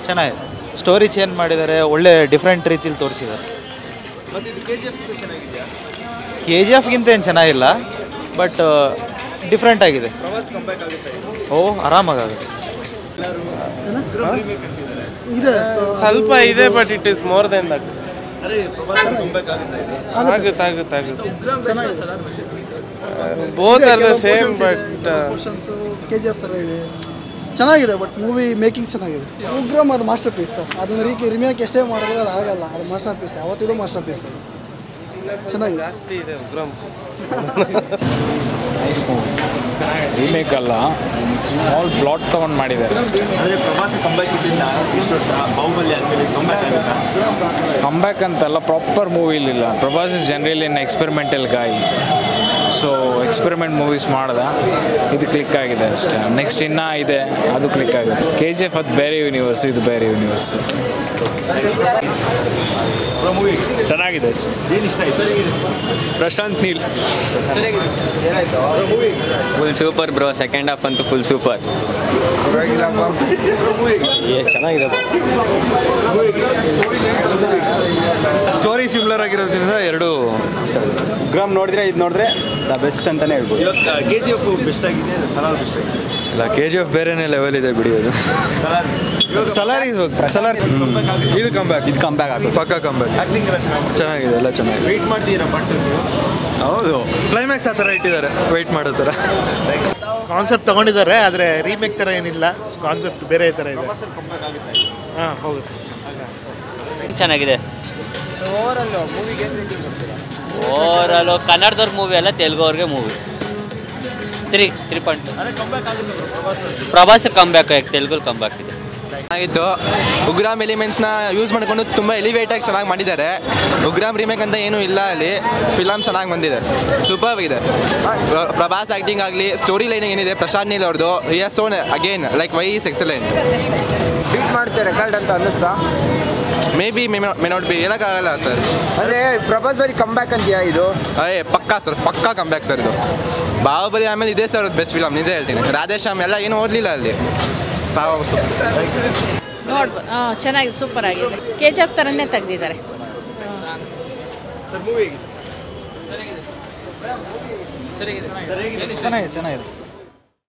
ಚೆನ್ನಾಗಿದೆ, story change ಮಾಡಿದ್ದಾರೆ, ಒಳ್ಳೆ ಡಿಫ್ರೆಂಟ್ ರೀತಿಲಿ ತೋರಿಸಿದ್ದಾರೆ. KGF ಗಿಂತ ಏನು ಚೆನ್ನಾಗಿಲ್ಲ, ಬಟ್ ಡಿಫ್ರೆಂಟ್ ಆಗಿದೆ. ಓ ಆರಾಮಾಗುತ್ತೆ. ಸ್ವಲ್ಪ ಇದೆ, but it is more than that. ಆಗುತ್ತೆ both are the same, but KGF ಥರ ಇದೆ, ಚೆನ್ನಾಗಿದೆ. ಬಟ್ ಮೂವಿ ಮೇಕಿಂಗ್ ಚೆನ್ನಾಗಿದೆ. ಉಗ್ರಂ ಅದು ಮಾಸ್ಟರ್ ಪೀಸ್ ಸರ್. ಅದನ್ನು ರಿಮೇಕ್ ಎಷ್ಟೇ ಮಾಡಿದ್ರೆ ಅದು ಆಗಲ್ಲ. ಅದು ಮಾಸ್ಟರ್ ಪೀಸ್, ಅವತ್ತಿದು ಮಾಸ್ಟರ್ ಪೀಸ್. ಅದು ಚೆನ್ನಾಗಿದೆ, ಜಾಸ್ತಿ ಇದೆ ಉಗ್ರಂ. Nice movie. ರೀಮೇಕ್ ಅಲ್ಲ, ಸ್ಮಾಲ್ ಪ್ಲಾಟ್ ತೊಗೊಂಡು ಮಾಡಿದ್ದಾರೆ ಅಷ್ಟೇ. ಕಂಬ್ಯಾಕ್ ಅಂತಲ್ಲ, ಪ್ರಾಪರ್ ಮೂವಿ ಇಲ್ಲ. Prabhas is generally an experimental guy, so experiment movies ಮಾಡ್ದೆ, ಇದು ಕ್ಲಿಕ್ ಆಗಿದೆ ಅಷ್ಟೇ. ನೆಕ್ಸ್ಟ್ ಇನ್ನೂ ಇದೆ, ಅದು ಕ್ಲಿಕ್ ಆಗಿದೆ. KGF ಅದು ಬೇರೆ ಯೂನಿವರ್ಸ್, ಇದು ಬೇರೆ ಯೂನಿವರ್ಸ್. ಚೆನ್ನಾಗಿದೆ. Prashanth Neel full super bro. Second half ಅಂತೂ ಫುಲ್ ಸೂಪರ್. ಚೆನ್ನಾಗಿದೆ. ಸ್ಟೋರಿ ಸಿಮಿಲರ್ ಆಗಿರೋದ್ರಿಂದ ಎರಡು ಉಗ್ರಂ ನೋಡಿದ್ರೆ ಇದು ನೋಡಿದ್ರೆ ದ ಬೆಸ್ಟ್ ಅಂತಲೇ ಹೇಳ್ಬೋದು. KGF ಬೆಸ್ಟ್ ಆಗಿದೆ, ಸಲಾರ್ ಬೆಸ್ಟ್ ಆಗಿದೆ. ಇಲ್ಲ, KGF ಬೇರೆನೇ ಲೆವೆಲ್ ಇದೆ ಬಿಡಿ. ಅದು ಸಲಾರ್ ಇದು ಕಂಬ್ಯಾಕ್ ಆಗುತ್ತೆ, ಪಕ್ಕ ಕಂಬ್ಯಾಕ್. ಚೆನ್ನಾಗಿದೆ, ಎಲ್ಲ ಚೆನ್ನಾಗಿದೆ. ವೆಯ್ಟ್ ಮಾಡ್ತೀರಾ ಬಟ್ ಹೌದು, ಕ್ಲೈಮ್ಯಾಕ್ಸ್ ಆ ಥರ ಇಟ್ಟಿದ್ದಾರೆ, ವೆಯ್ಟ್ ಮಾಡೋ ಥರ. ಕಾನ್ಸೆಪ್ಟ್ ತೊಗೊಂಡಿದ್ದಾರೆ, ಆದರೆ ರೀಮೇಕ್ ಥರ ಏನಿಲ್ಲ. ಕಾನ್ಸೆಪ್ಟ್ ಬೇರೆ ಥರ ಇದೆ. ಹಾಂ, ಹೋಗುತ್ತೆ. ಚೆನ್ನಾಗಿದೆ. ಓವರಾಲು ಕನ್ನಡದವ್ರ ಮೂವಿ ಅಲ್ಲ, ತೆಲುಗು ಅವ್ರಿಗೆ ಮೂವಿ 3 ಪಾಯಿಂಟ್. ಪ್ರಭಾಸ್ ಕಂಬ್ಯಾಕ್, ತೆಲುಗಲ್ಲಿ ಕಂಬ್ಯಾಕ್ ಇದೆ. ಚೆನ್ನಾಗಿತ್ತು. ಉಗ್ರಾಮ್ ಎಲಿಮೆಂಟ್ಸ್ನ ಯೂಸ್ ಮಾಡಿಕೊಂಡು ತುಂಬ ಎಲಿವೇಟಾಗಿ ಚೆನ್ನಾಗಿ ಮಾಡಿದ್ದಾರೆ. ಉಗ್ರಾಮ್ ರೀಮೇಕ್ ಅಂತ ಏನೂ ಇಲ್ಲ ಅಲ್ಲಿ. ಫಿಲಮ್ ಚೆನ್ನಾಗಿ ಬಂದಿದೆ, ಸೂಪರ್ ಆಗಿದೆ. ಪ್ರಭಾಸ್ ಆ್ಯಕ್ಟಿಂಗ್ ಆಗಲಿ, ಸ್ಟೋರಿ ಲೈನಿಂಗ್ ಏನಿದೆ, ಪ್ರಶಾಂತ್ ನೀಲ್ ಅವ್ರದ್ದು, yes soon again like why is excellent. Beat ಮಾಡ್ತಾರೆ ರೆಕಾರ್ಡ್ ಅಂತ ಅನ್ನಿಸ್ತಾ? May be may not be, ಹೇಳೋಕ್ಕಾಗಲ್ಲ ಸರ್. ಅಂದರೆ ಪ್ರಭಾಸ್ ಅವ್ರಿಗೆ ಕಂಬ್ಯಾಕ್ ಅಂತೀಯಾ ಇದು? ಪಕ್ಕಾ ಸರ್, ಪಕ್ಕಾ ಕಂಬ್ಯಾಕ್ ಸರ್ ಇದು. ಬಾಹುಬಲಿ ಆಮೇಲೆ ಇದೆ ಸರ್ ಬೆಸ್ಟ್ ಫಿಲಮ್, ನಿಜ ಹೇಳ್ತೀನಿ. ರಾಧೇಶ್ಯಾಮ್ ಎಲ್ಲ ಏನು ಓದಲಿಲ್ಲ ಅಲ್ಲಿ. ಚೆನ್ನಾಗಿದೆ, ಸೂಪರ್ ಆಗಿದೆ. KGF ಥರನೇ ತೆಗೆದಿದ್ದಾರೆ. ಚೆನ್ನಾಗಿದೆ.